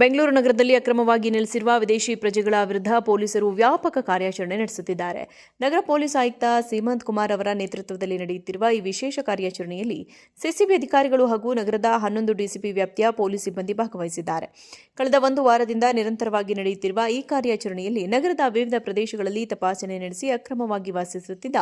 ಬೆಂಗಳೂರು ನಗರದಲ್ಲಿ ಅಕ್ರಮವಾಗಿ ನೆಲೆಸಿರುವ ವಿದೇಶಿ ಪ್ರಜೆಗಳ ವಿರುದ್ಧ ಪೊಲೀಸರು ವ್ಯಾಪಕ ಕಾರ್ಯಾಚರಣೆ ನಡೆಸುತ್ತಿದ್ದಾರೆ. ನಗರ ಪೊಲೀಸ್ ಆಯುಕ್ತ ಸೀಮಂತ್ ಕುಮಾರ್ ಅವರ ನೇತೃತ್ವದಲ್ಲಿ ನಡೆಯುತ್ತಿರುವ ಈ ವಿಶೇಷ ಕಾರ್ಯಾಚರಣೆಯಲ್ಲಿ ಸಿಸಿಬಿ ಅಧಿಕಾರಿಗಳು ಹಾಗೂ ನಗರದ 11 ಡಿಸಿಪಿ ವ್ಯಾಪ್ತಿಯ ಪೊಲೀಸ್ ಸಿಬ್ಬಂದಿ ಭಾಗವಹಿಸಿದ್ದಾರೆ. ಕಳೆದ ಒಂದು ವಾರದಿಂದ ನಿರಂತರವಾಗಿ ನಡೆಯುತ್ತಿರುವ ಈ ಕಾರ್ಯಾಚರಣೆಯಲ್ಲಿ ನಗರದ ವಿವಿಧ ಪ್ರದೇಶಗಳಲ್ಲಿ ತಪಾಸಣೆ ನಡೆಸಿ ಅಕ್ರಮವಾಗಿ ವಾಸಿಸುತ್ತಿದ್ದ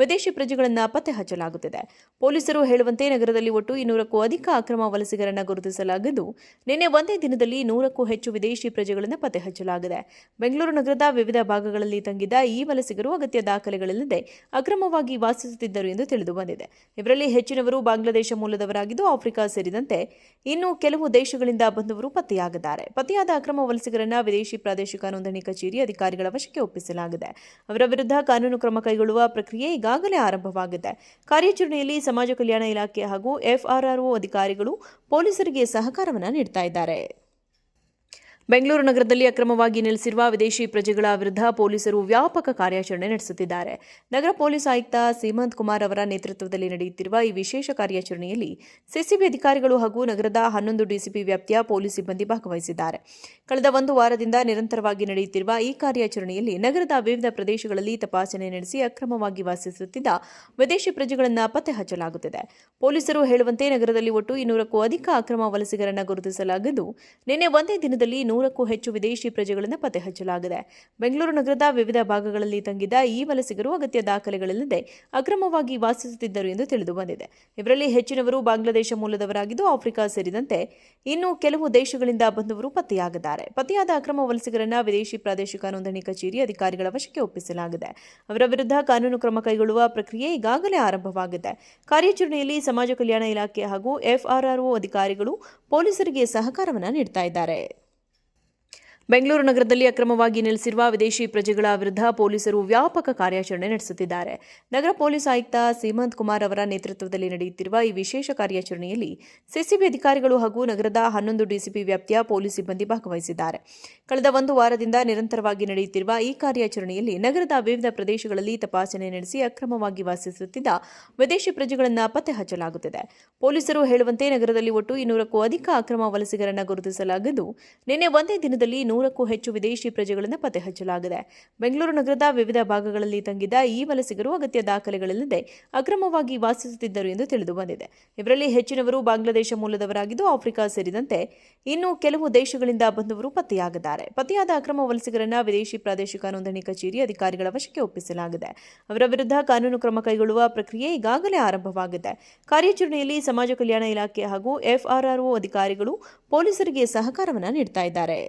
ವಿದೇಶಿ ಪ್ರಜೆಗಳನ್ನು ಪತ್ತೆ ಹಚ್ಚಲಾಗುತ್ತಿದೆ. ಪೊಲೀಸರು ಹೇಳುವಂತೆ ನಗರದಲ್ಲಿ ಒಟ್ಟು 200ಕ್ಕೂ ಅಧಿಕ ಅಕ್ರಮ ವಲಸಿಗರನ್ನು ಗುರುತಿಸಲಾಗಿದ್ದು, ನಿನ್ನೆ ಒಂದೇ ದಿನದಲ್ಲಿ 100ಕ್ಕೂ ಹೆಚ್ಚು ವಿದೇಶಿ ಪ್ರಜೆಗಳನ್ನು ಪತ್ತೆ ಹಚ್ಚಲಾಗಿದೆ. ಬೆಂಗಳೂರು ನಗರದ ವಿವಿಧ ಭಾಗಗಳಲ್ಲಿ ತಂಗಿದ್ದ ಈ ವಲಸಿಗರು ಅಗತ್ಯ ದಾಖಲೆಗಳಿಲ್ಲದೆ ಅಕ್ರಮವಾಗಿ ವಾಸಿಸುತ್ತಿದ್ದರು ಎಂದು ತಿಳಿದು ಬಂದಿದೆ. ಇವರಲ್ಲಿ ಹೆಚ್ಚಿನವರು ಬಾಂಗ್ಲಾದೇಶ ಮೂಲದವರಾಗಿದ್ದು, ಆಫ್ರಿಕಾ ಸೇರಿದಂತೆ ಇನ್ನು ಕೆಲವು ದೇಶಗಳಿಂದ ಬಂದವರು ಪತ್ತೆಯಾಗಿದ್ದಾರೆ. ಪತ್ತೆಯಾದ ಅಕ್ರಮ ವಲಸಿಗರನ್ನು ವಿದೇಶಿ ಪ್ರಾದೇಶಿಕ ನೋಂದಣಿ ಕಚೇರಿ ಅಧಿಕಾರಿಗಳ ವಶಕ್ಕೆ ಒಪ್ಪಿಸಲಾಗಿದೆ. ಅವರ ವಿರುದ್ಧ ಕಾನೂನು ಕ್ರಮ ಕೈಗೊಳ್ಳುವ ಪ್ರಕ್ರಿಯೆ ಈಗಾಗಲೇ ಆರಂಭವಾಗಿದೆ. ಕಾರ್ಯಾಚರಣೆಯಲ್ಲಿ ಸಮಾಜ ಕಲ್ಯಾಣ ಇಲಾಖೆ ಹಾಗೂ ಎಫ್ಆರ್ಆರ್ಒ ಅಧಿಕಾರಿಗಳು ಪೊಲೀಸರಿಗೆ ಸಹಕಾರವನ್ನು ನೀಡುತ್ತಾ ಇದ್ದಾರೆ. ಬೆಂಗಳೂರು ನಗರದಲ್ಲಿ ಅಕ್ರಮವಾಗಿ ನೆಲೆಸಿರುವ ವಿದೇಶಿ ಪ್ರಜೆಗಳ ವಿರುದ್ಧ ಪೊಲೀಸರು ವ್ಯಾಪಕ ಕಾರ್ಯಾಚರಣೆ ನಡೆಸುತ್ತಿದ್ದಾರೆ. ನಗರ ಪೊಲೀಸ್ ಆಯುಕ್ತ ಸೀಮಂತ್ ಕುಮಾರ್ ಅವರ ನೇತೃತ್ವದಲ್ಲಿ ನಡೆಯುತ್ತಿರುವ ಈ ವಿಶೇಷ ಕಾರ್ಯಾಚರಣೆಯಲ್ಲಿ ಸಿಸಿಬಿ ಅಧಿಕಾರಿಗಳು ಹಾಗೂ ನಗರದ 11 ಡಿಸಿಪಿ ವ್ಯಾಪ್ತಿಯ ಪೊಲೀಸ್ ಸಿಬ್ಬಂದಿ ಭಾಗವಹಿಸಿದ್ದಾರೆ. ಕಳೆದ ಒಂದು ವಾರದಿಂದ ನಿರಂತರವಾಗಿ ನಡೆಯುತ್ತಿರುವ ಈ ಕಾರ್ಯಾಚರಣೆಯಲ್ಲಿ ನಗರದ ವಿವಿಧ ಪ್ರದೇಶಗಳಲ್ಲಿ ತಪಾಸಣೆ ನಡೆಸಿ ಅಕ್ರಮವಾಗಿ ವಾಸಿಸುತ್ತಿದ್ದ ವಿದೇಶಿ ಪ್ರಜೆಗಳನ್ನು ಪತ್ತೆ ಹಚ್ಚಲಾಗುತ್ತಿದೆ. ಪೊಲೀಸರು ಹೇಳುವಂತೆ ನಗರದಲ್ಲಿ ಒಟ್ಟು 200ಕ್ಕೂ ಅಧಿಕ ಅಕ್ರಮ ವಲಸಿಗರನ್ನು ಗುರುತಿಸಲಾಗಿದ್ದು, ನಿನ್ನೆ ಒಂದೇ ದಿನದಲ್ಲಿ 100ಕ್ಕೂ ಹೆಚ್ಚು ವಿದೇಶಿ ಪ್ರಜೆಗಳನ್ನು ಪತ್ತೆ ಹಚ್ಚಲಾಗಿದೆ. ಬೆಂಗಳೂರು ನಗರದ ವಿವಿಧ ಭಾಗಗಳಲ್ಲಿ ತಂಗಿದ್ದ ಈ ವಲಸಿಗರು ಅಗತ್ಯ ದಾಖಲೆಗಳಿಲ್ಲದೆ ಅಕ್ರಮವಾಗಿ ವಾಸಿಸುತ್ತಿದ್ದರು ಎಂದು ತಿಳಿದು ಬಂದಿದೆ. ಇವರಲ್ಲಿ ಹೆಚ್ಚಿನವರು ಬಾಂಗ್ಲಾದೇಶ ಮೂಲದವರಾಗಿದ್ದು, ಆಫ್ರಿಕಾ ಸೇರಿದಂತೆ ಇನ್ನು ಕೆಲವು ದೇಶಗಳಿಂದ ಬಂದವರು ಪತ್ತೆಯಾಗಿದ್ದಾರೆ. ಪತ್ತೆಯಾದ ಅಕ್ರಮ ವಲಸಿಗರನ್ನು ವಿದೇಶಿ ಪ್ರಾದೇಶಿಕ ನೋಂದಣಿ ಕಚೇರಿ ಅಧಿಕಾರಿಗಳ ವಶಕ್ಕೆ ಒಪ್ಪಿಸಲಾಗಿದೆ. ಅವರ ವಿರುದ್ಧ ಕಾನೂನು ಕ್ರಮ ಕೈಗೊಳ್ಳುವ ಪ್ರಕ್ರಿಯೆ ಈಗಾಗಲೇ ಆರಂಭವಾಗಿದೆ. ಕಾರ್ಯಾಚರಣೆಯಲ್ಲಿ ಸಮಾಜ ಕಲ್ಯಾಣ ಇಲಾಖೆ ಹಾಗೂ ಎಫ್ಆರ್ಆರ್ಒ ಅಧಿಕಾರಿಗಳು ಪೊಲೀಸರಿಗೆ ಸಹಕಾರವನ್ನು ನೀಡುತ್ತಾ ಇದ್ದಾರೆ. ಬೆಂಗಳೂರು ನಗರದಲ್ಲಿ ಅಕ್ರಮವಾಗಿ ನೆಲೆಸಿರುವ ವಿದೇಶಿ ಪ್ರಜೆಗಳ ವಿರುದ್ಧ ಪೊಲೀಸರು ವ್ಯಾಪಕ ಕಾರ್ಯಾಚರಣೆ ನಡೆಸುತ್ತಿದ್ದಾರೆ. ನಗರ ಪೊಲೀಸ್ ಆಯುಕ್ತ ಸೀಮಂತ್ ಕುಮಾರ್ ಅವರ ನೇತೃತ್ವದಲ್ಲಿ ನಡೆಯುತ್ತಿರುವ ಈ ವಿಶೇಷ ಕಾರ್ಯಾಚರಣೆಯಲ್ಲಿ ಸಿಸಿಬಿ ಅಧಿಕಾರಿಗಳು ಹಾಗೂ ನಗರದ 11 ಡಿಸಿಪಿ ವ್ಯಾಪ್ತಿಯ ಪೊಲೀಸ್ ಸಿಬ್ಬಂದಿ ಭಾಗವಹಿಸಿದ್ದಾರೆ. ಕಳೆದ ಒಂದು ವಾರದಿಂದ ನಿರಂತರವಾಗಿ ನಡೆಯುತ್ತಿರುವ ಈ ಕಾರ್ಯಾಚರಣೆಯಲ್ಲಿ ನಗರದ ವಿವಿಧ ಪ್ರದೇಶಗಳಲ್ಲಿ ತಪಾಸಣೆ ನಡೆಸಿ ಅಕ್ರಮವಾಗಿ ವಾಸಿಸುತ್ತಿದ್ದ ವಿದೇಶಿ ಪ್ರಜೆಗಳನ್ನು ಪತ್ತೆ ಹಚ್ಚಲಾಗುತ್ತಿದೆ. ಪೊಲೀಸರು ಹೇಳುವಂತೆ ನಗರದಲ್ಲಿ ಒಟ್ಟು 200ಕ್ಕೂ ಅಧಿಕ ಅಕ್ರಮ ವಲಸಿಗರನ್ನು ಗುರುತಿಸಲಾಗಿದ್ದು, ನಿನ್ನೆ ಒಂದೇ ದಿನದಲ್ಲಿ 100ಕ್ಕೂ ಹೆಚ್ಚು ವಿದೇಶಿ ಪ್ರಜೆಗಳನ್ನು ಪತ್ತೆ ಹಚ್ಚಲಾಗಿದೆ. ಬೆಂಗಳೂರು ನಗರದ ವಿವಿಧ ಭಾಗಗಳಲ್ಲಿ ತಂಗಿದ್ದ ಈ ವಲಸಿಗರು ಅಗತ್ಯ ದಾಖಲೆಗಳಿಲ್ಲದೆ ಅಕ್ರಮವಾಗಿ ವಾಸಿಸುತ್ತಿದ್ದರು ಎಂದು ತಿಳಿದು ಬಂದಿದೆ. ಇವರಲ್ಲಿ ಹೆಚ್ಚಿನವರು ಬಾಂಗ್ಲಾದೇಶ ಮೂಲದವರಾಗಿದ್ದು, ಆಫ್ರಿಕಾ ಸೇರಿದಂತೆ ಇನ್ನು ಕೆಲವು ದೇಶಗಳಿಂದ ಬಂದವರು ಪತ್ತೆಯಾಗಿದ್ದಾರೆ. ಪತ್ತೆಯಾದ ಅಕ್ರಮ ವಲಸಿಗರನ್ನು ವಿದೇಶಿ ಪ್ರಾದೇಶಿಕ ನೋಂದಣಿ ಕಚೇರಿ ಅಧಿಕಾರಿಗಳ ವಶಕ್ಕೆ ಒಪ್ಪಿಸಲಾಗಿದೆ. ಅವರ ವಿರುದ್ಧ ಕಾನೂನು ಕ್ರಮ ಕೈಗೊಳ್ಳುವ ಪ್ರಕ್ರಿಯೆ ಈಗಾಗಲೇ ಆರಂಭವಾಗಿದೆ. ಕಾರ್ಯಾಚರಣೆಯಲ್ಲಿ ಸಮಾಜ ಕಲ್ಯಾಣ ಇಲಾಖೆ ಹಾಗೂ ಎಫ್ಆರ್ಆರ್ಒ ಅಧಿಕಾರಿಗಳು ಪೊಲೀಸರಿಗೆ ಸಹಕಾರವನ್ನು ನೀಡುತ್ತಾ ಇದ್ದಾರೆ.